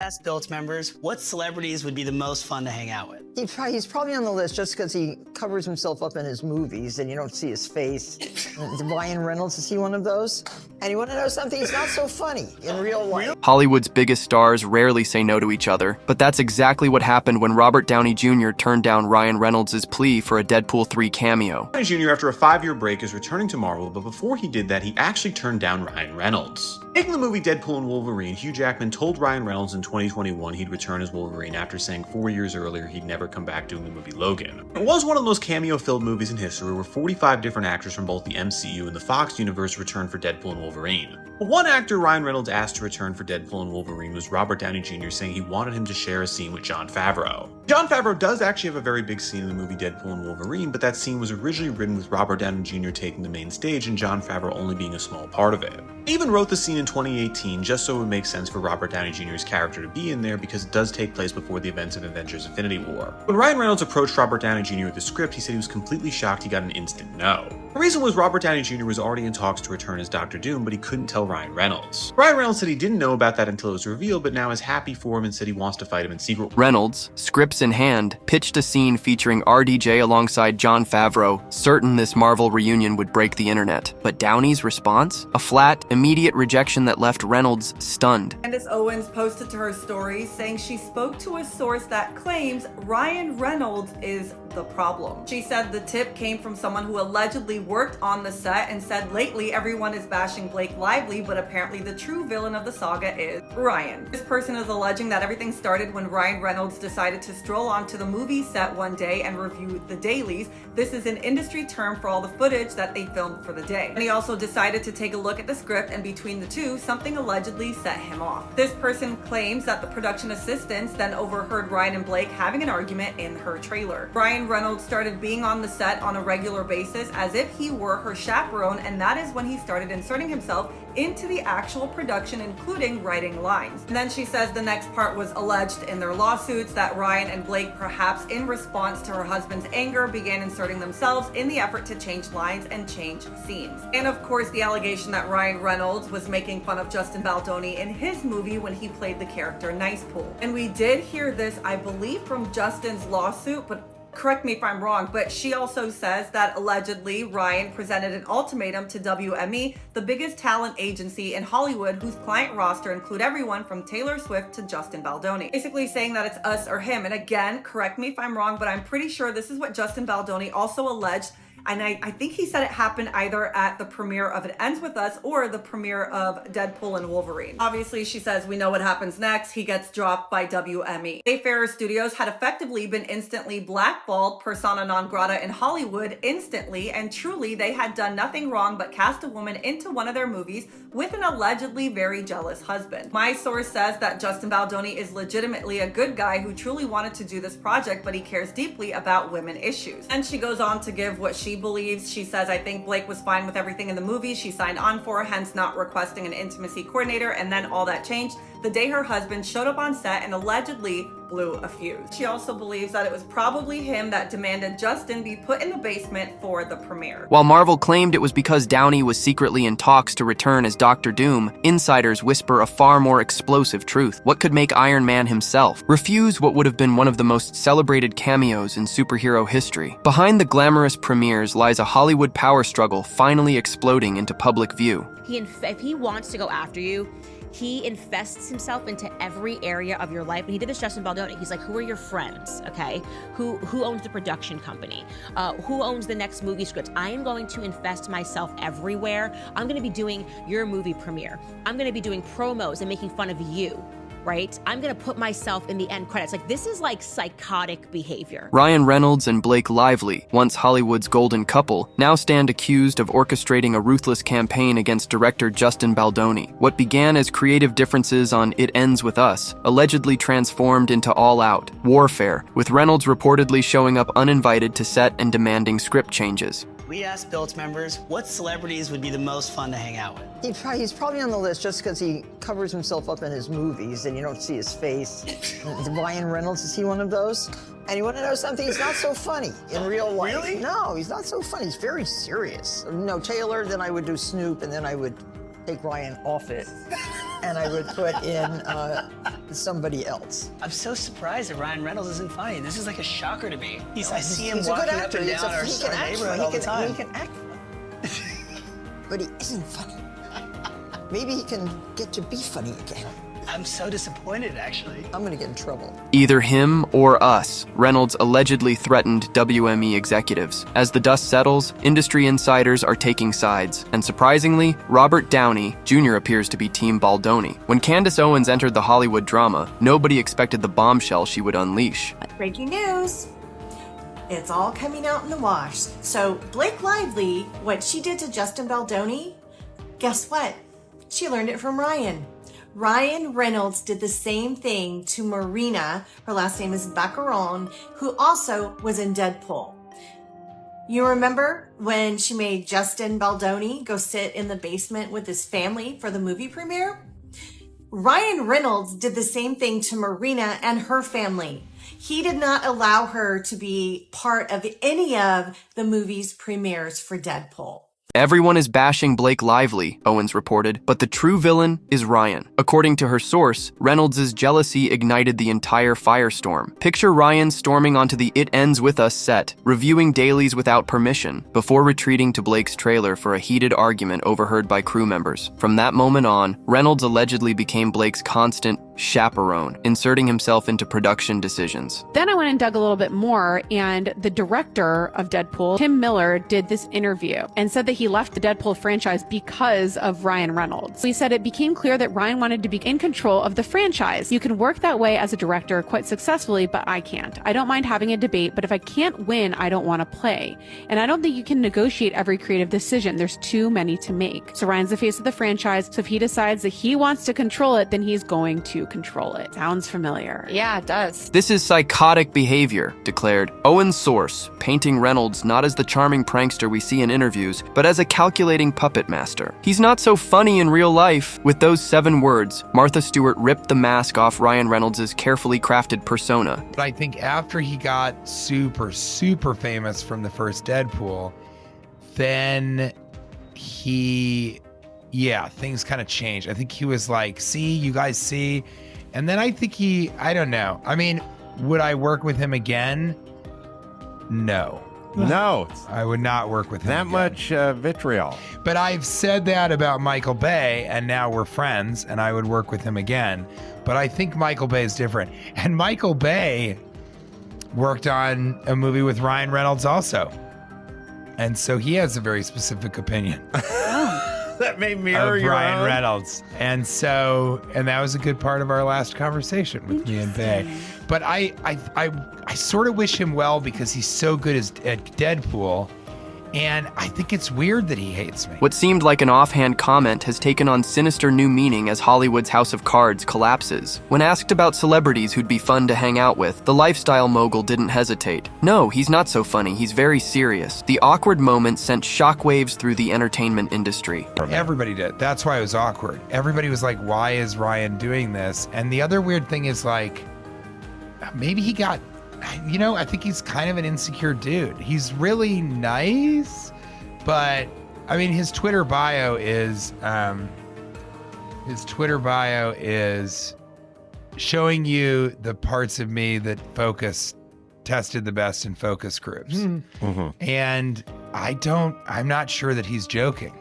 Ask Built members what celebrities would be the most fun to hang out with. He's probably on the list just because he covers himself up in his movies and you don't see his face. Ryan Reynolds, is he one of those? And you want to know something? He's not so funny in real life. Hollywood's biggest stars rarely say no to each other, but that's exactly what happened when Robert Downey Jr. turned down Ryan Reynolds' plea for a Deadpool 3 cameo. Downey Jr., after a 5-year break, is returning to Marvel, but before he did that, he actually turned down Ryan Reynolds. Making the movie Deadpool and Wolverine, Hugh Jackman told Ryan Reynolds in 2021 he'd return as Wolverine after saying 4 years earlier he'd never come back doing the movie Logan. It was one of the most cameo-filled movies in history, where 45 different actors from both the MCU and the Fox universe returned for Deadpool and Wolverine. But one actor Ryan Reynolds asked to return for Deadpool and Wolverine was Robert Downey Jr., saying he wanted him to share a scene with Jon Favreau. Jon Favreau does actually have a very big scene in the movie Deadpool and Wolverine, but that scene was originally written with Robert Downey Jr. taking the main stage and Jon Favreau only being a small part of it. He even wrote the scene in 2018 just so it would make sense for Robert Downey Jr.'s character to be in there, because it does take place before the events of Avengers Infinity War. When Ryan Reynolds approached Robert Downey Jr. with the script, he said he was completely shocked he got an instant no. The reason was Robert Downey Jr. was already in talks to return as Dr. Doom, but he couldn't tell Ryan Reynolds. Ryan Reynolds said he didn't know about that until it was revealed, but now is happy for him and said he wants to fight him in secret. Reynolds, scripts in hand, pitched a scene featuring RDJ alongside Jon Favreau, certain this Marvel reunion would break the internet. But Downey's response? A flat, immediate rejection that left Reynolds stunned. Candace Owens posted to her story saying she spoke to a source that claims Ryan Reynolds is the problem. She said the tip came from someone who allegedly worked on the set and said lately everyone is bashing Blake Lively, but apparently the true villain of the saga is Ryan. This person is alleging that everything started when Ryan Reynolds decided to stroll onto the movie set one day and review the dailies. This is an industry term for all the footage that they filmed for the day. And he also decided to take a look at the script, and between the two, something allegedly set him off. This person claims that the production assistants then overheard Ryan and Blake having an argument in her trailer. Ryan Reynolds started being on the set on a regular basis as if he were her chaperone, and that is when he started inserting himself into the actual production, including writing lines. And then she says the next part was alleged in their lawsuits that Ryan and Blake, perhaps in response to her husband's anger, began inserting themselves in the effort to change lines and change scenes. And of course, the allegation that Ryan Reynolds was making fun of Justin Baldoni in his movie when he played the character Nice Pool. And we did hear this, I believe, from Justin's lawsuit, but correct me if I'm wrong, but she also says that allegedly Ryan presented an ultimatum to WME, the biggest talent agency in Hollywood, whose client roster include everyone from Taylor Swift to Justin Baldoni. Basically saying that it's us or him. And again, correct me if I'm wrong, but I'm pretty sure this is what Justin Baldoni also alleged. And I think he said it happened either at the premiere of It Ends With Us or the premiere of Deadpool and Wolverine. Obviously, she says we know what happens next. He gets dropped by WME. Wayfarer Studios had effectively been instantly blackballed, persona non grata in Hollywood instantly, and truly they had done nothing wrong but cast a woman into one of their movies with an allegedly very jealous husband. My source says that Justin Baldoni is legitimately a good guy who truly wanted to do this project, but he cares deeply about women issues. And she goes on to give what she believes. She says, I think Blake was fine with everything in the movie she signed on for, hence not requesting an intimacy coordinator, and then all that changed the day her husband showed up on set and allegedly blew a fuse. She also believes that it was probably him that demanded Justin be put in the basement for the premiere. While Marvel claimed it was because Downey was secretly in talks to return as Dr. Doom, insiders whisper a far more explosive truth. What could make Iron Man himself refuse what would have been one of the most celebrated cameos in superhero history? Behind the glamorous premieres lies a Hollywood power struggle finally exploding into public view. If he wants to go after you, he invests himself into every area of your life. And he did this Justin Baldoni. He's like, who are your friends, okay? Who owns the production company? Who owns the next movie script? I am going to invest myself everywhere. I'm gonna be doing your movie premiere. I'm gonna be doing promos and making fun of you. Right? I'm gonna put myself in the end credits. Like, this is like psychotic behavior. Ryan Reynolds and Blake Lively, once Hollywood's golden couple, now stand accused of orchestrating a ruthless campaign against director Justin Baldoni. What began as creative differences on It Ends With Us allegedly transformed into all-out warfare, with Reynolds reportedly showing up uninvited to set and demanding script changes. We asked Built members what celebrities would be the most fun to hang out with. He's probably on the list just because he covers himself up in his movies and you don't see his face. Ryan Reynolds, is he one of those? And you want to know something? He's not so funny in real life. Really? No, he's not so funny. He's very serious. No, Taylor, then I would do Snoop, and then I would take Ryan off it. and I would put in somebody else. I'm so surprised that Ryan Reynolds isn't funny. This is like a shocker to me. I see him He's a walking good up actor. and down our He can act neighborhood funny. all the time. He can act funny. But he isn't funny. Maybe he can get to be funny again. I'm so disappointed, actually. I'm gonna get in trouble. Either him or us, Reynolds allegedly threatened WME executives. As the dust settles, industry insiders are taking sides, and surprisingly, Robert Downey Jr. appears to be Team Baldoni. When Candace Owens entered the Hollywood drama, nobody expected the bombshell she would unleash. Breaking news. It's all coming out in the wash. So Blake Lively, what she did to Justin Baldoni, guess what? She learned it from Ryan. Ryan Reynolds did the same thing to Marina, her last name is Baccaron, who also was in Deadpool. You remember when she made Justin Baldoni go sit in the basement with his family for the movie premiere? Ryan Reynolds did the same thing to Marina and her family. He did not allow her to be part of any of the movie's premieres for Deadpool. Everyone is bashing Blake Lively, Owens reported, but the true villain is Ryan. According to her source, Reynolds' jealousy ignited the entire firestorm. Picture Ryan storming onto the It Ends With Us set, reviewing dailies without permission, before retreating to Blake's trailer for a heated argument overheard by crew members. From that moment on, Reynolds allegedly became Blake's constant chaperone, inserting himself into production decisions. Then I went and dug a little bit more, and the director of Deadpool, Tim Miller, did this interview and said that he left the Deadpool franchise because of Ryan Reynolds. He said it became clear that Ryan wanted to be in control of the franchise. You can work that way as a director quite successfully, but I can't. I don't mind having a debate, but if I can't win, I don't want to play. And I don't think you can negotiate every creative decision. There's too many to make. So Ryan's the face of the franchise, so if he decides that he wants to control it, then he's going to control it. Sounds familiar. Yeah, it does. This is psychotic behavior, declared Owens' source, painting Reynolds not as the charming prankster we see in interviews, but as a calculating puppet master. He's not so funny in real life. With those 7 words, Martha Stewart ripped the mask off Ryan Reynolds' carefully crafted persona. But I think after he got super, super famous from the first Deadpool, then things kind of changed. I think he was like, see, you guys see? And then I think I don't know. I mean, would I work with him again? No. No. I would not work with him That again. much vitriol. But I've said that about Michael Bay, and now we're friends, and I would work with him again. But I think Michael Bay is different. And Michael Bay worked on a movie with Ryan Reynolds also. And so he has a very specific opinion. That may mirror of your Ryan own. Reynolds. And that was a good part of our last conversation with me and Bay. But I sort of wish him well because he's so good at Deadpool. And I think it's weird that he hates me. What seemed like an offhand comment has taken on sinister new meaning as Hollywood's House of Cards collapses. When asked about celebrities who'd be fun to hang out with, the lifestyle mogul didn't hesitate. No, he's not so funny, he's very serious. The awkward moment sent shockwaves through the entertainment industry. Everybody did. That's why it was awkward. Everybody was like, why is Ryan doing this? And the other weird thing is like, maybe he got... I think he's kind of an insecure dude. He's really nice, but I mean, his Twitter bio is showing you the parts of me that tested the best in focus groups. Mm-hmm. And I'm not sure that he's joking.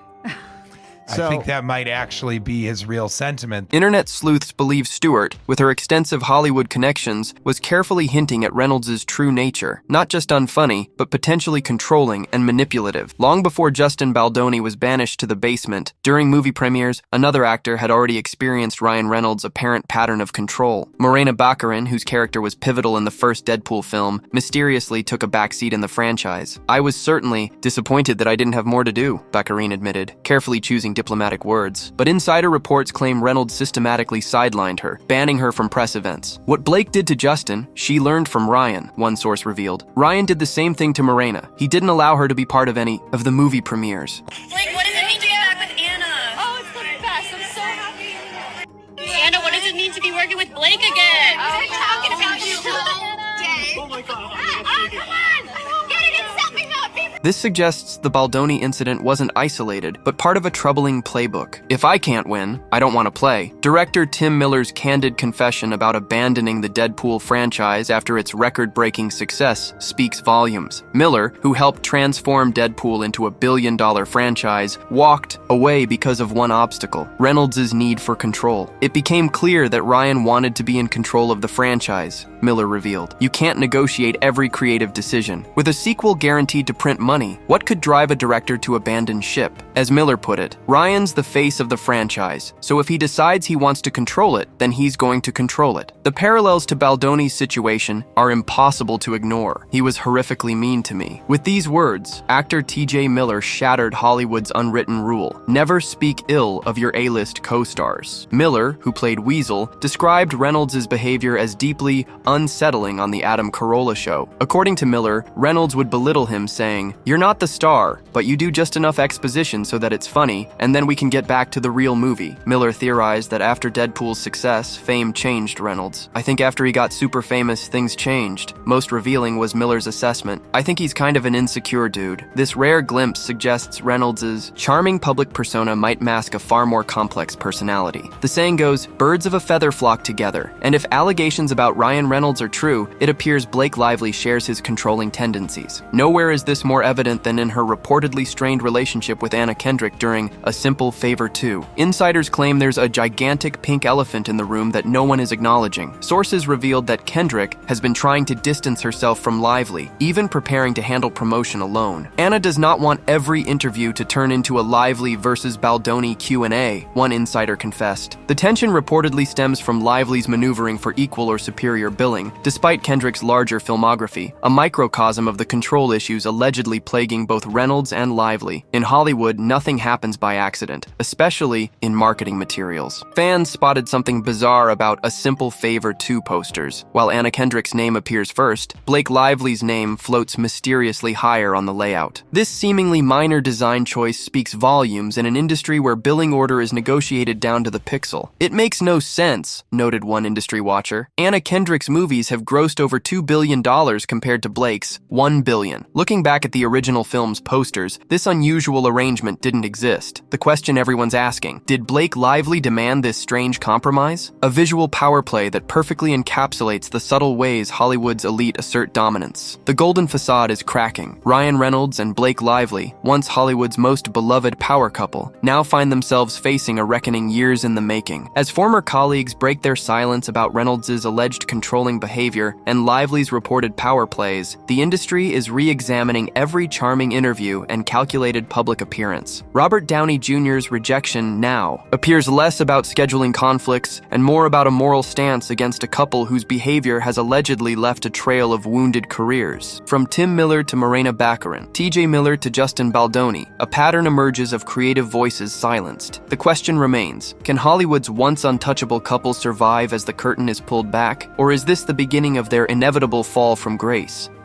So, I think that might actually be his real sentiment. Internet sleuths believe Stewart, with her extensive Hollywood connections, was carefully hinting at Reynolds' true nature, not just unfunny, but potentially controlling and manipulative. Long before Justin Baldoni was banished to the basement, during movie premieres, another actor had already experienced Ryan Reynolds' apparent pattern of control. Morena Baccarin, whose character was pivotal in the first Deadpool film, mysteriously took a backseat in the franchise. I was certainly disappointed that I didn't have more to do, Baccarin admitted, carefully choosing diplomatic words. But insider reports claim Reynolds systematically sidelined her, banning her from press events. What Blake did to Justin, she learned from Ryan, one source revealed. Ryan did the same thing to Morena. He didn't allow her to be part of any of the movie premieres. Blake, what does it mean to be back with Anna? Oh, it's the best. I'm so happy. Anna, what does it mean to be working with Blake again? We're talking about you all day. Oh my God. Come on! Get it in something up, people! This suggests the Baldoni incident wasn't isolated, but part of a troubling playbook. If I can't win, I don't want to play. Director Tim Miller's candid confession about abandoning the Deadpool franchise after its record-breaking success speaks volumes. Miller, who helped transform Deadpool into a billion-dollar franchise, walked away because of one obstacle: Reynolds' need for control. It became clear that Ryan wanted to be in control of the franchise, Miller revealed. You can't negotiate every creative decision. With a sequel guaranteed to print money, what could drive a director to abandon ship? As Miller put it, Ryan's the face of the franchise, so if he decides he wants to control it, then he's going to control it. The parallels to Baldoni's situation are impossible to ignore. He was horrifically mean to me. With these words, actor T.J. Miller shattered Hollywood's unwritten rule: never speak ill of your A-list co-stars. Miller, who played Weasel, described Reynolds' behavior as deeply unsettling on the Adam Carolla show. According to Miller, Reynolds would belittle him, saying, "You're not the star, but you do just enough exposition so that it's funny, and then we can get back to the real movie." Miller theorized that after Deadpool's success, fame changed Reynolds. "I think after he got super famous, things changed." Most revealing was Miller's assessment: "I think he's kind of an insecure dude." This rare glimpse suggests Reynolds' charming public persona might mask a far more complex personality. The saying goes, birds of a feather flock together, and if allegations about Ryan Reynolds are true, it appears Blake Lively shares his controlling tendencies. Nowhere is this more evident than in her reportedly strained relationship with Anna Kendrick during A Simple Favor 2. Insiders claim there's a gigantic pink elephant in the room that no one is acknowledging. Sources revealed that Kendrick has been trying to distance herself from Lively, even preparing to handle promotion alone. Anna does not want every interview to turn into a Lively versus Baldoni Q&A, one insider confessed. The tension reportedly stems from Lively's maneuvering for equal or superior billing, despite Kendrick's larger filmography, a microcosm of the control issues allegedly plaguing both Reynolds and Lively. In Hollywood, nothing happens by accident, especially in marketing materials. Fans spotted something bizarre about A Simple Favor 2 posters. While Anna Kendrick's name appears first, Blake Lively's name floats mysteriously higher on the layout. This seemingly minor design choice speaks volumes in an industry where billing order is negotiated down to the pixel. "It makes no sense," noted one industry watcher. "Anna Kendrick's movies have grossed over $2 billion compared to Blake's $1 billion. Looking back at the original film's posters, this unusual arrangement didn't exist. The question everyone's asking: did Blake Lively demand this strange compromise? A visual power play that perfectly encapsulates the subtle ways Hollywood's elite assert dominance. The golden facade is cracking. Ryan Reynolds and Blake Lively, once Hollywood's most beloved power couple, now find themselves facing a reckoning years in the making. As former colleagues break their silence about Reynolds' alleged controlling behavior and Lively's reported power plays, the industry is re-examining every charming interview and calculated public appearance. Robert Downey Jr.'s rejection now appears less about scheduling conflicts and more about a moral stance against a couple whose behavior has allegedly left a trail of wounded careers. From Tim Miller to Morena Baccarin, T.J. Miller to Justin Baldoni, a pattern emerges of creative voices silenced. The question remains: can Hollywood's once untouchable couple survive as the curtain is pulled back, or is this the beginning of their inevitable fall from grace?